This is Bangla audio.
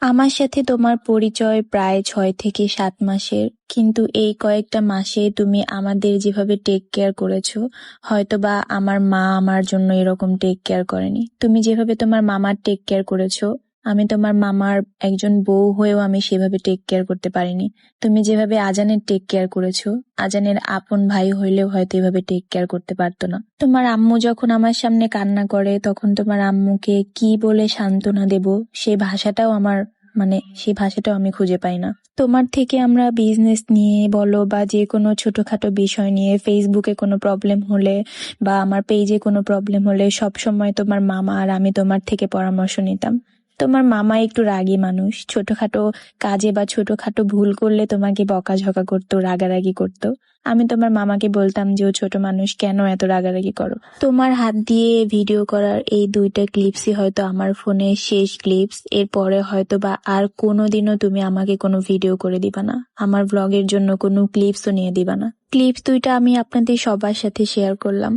আমার সাথে তোমার পরিচয় প্রায় 6 থেকে 7 মাসের, কিন্তু এই কয়েকটা মাসে তুমি আমাদের যেভাবে টেক কেয়ার করেছো, হয়তোবা আমার মা আমার জন্য এরকম টেক কেয়ার করেনি। তুমি যেভাবে তোমার মামার টেক কেয়ার করেছো, আমি তোমার মামার একজন বউ হয়েও আমি সেভাবে টেক কেয়ার করতে পারিনি। তুমি যেভাবে আজানের টেক কেয়ার করেছো, আজানের আপন ভাই হইলেও হয়তো এভাবে টেক কেয়ার করতে পারতো না। তোমার আম্মু যখন আমার সামনে কান্না করে, তখন তোমার আম্মুকে কি বলে সান্ত্বনা দেব, সেই ভাষাটাও আমি খুঁজে পাই না। তোমার থেকে আমরা বিজনেস নিয়ে বলো বা যে কোনো ছোটখাটো বিষয় নিয়ে ফেসবুকে কোনো প্রবলেম হলে বা আমার পেজে কোনো প্রবলেম হলে সব সময় তোমার মামা আর আমি তোমার থেকে পরামর্শ নিতাম। তোমার মামা একটু রাগী মানুষ, ছোটখাটো কাজে বা ছোটখাটো ভুল করলে তোমাকে বকাঝকা করতো, রাগারাগি করতো। আমি তোমার মামাকে বলতাম যে ও ছোট মানুষ, কেন এত রাগারাগি করো। তোমার হাত দিয়ে ভিডিও করার এই 2টা ক্লিপসই হয়তো আমার ফোনে শেষ ক্লিপস। এরপরে হয়তো বা আর কোনোদিনও তুমি আমাকে কোনো ভিডিও করে দিবা না, আমার ব্লগের জন্য কোনো ক্লিপসও নিয়ে দিবা না। ক্লিপস 2টা আমি আপনাদের সবার সাথে শেয়ার করলাম।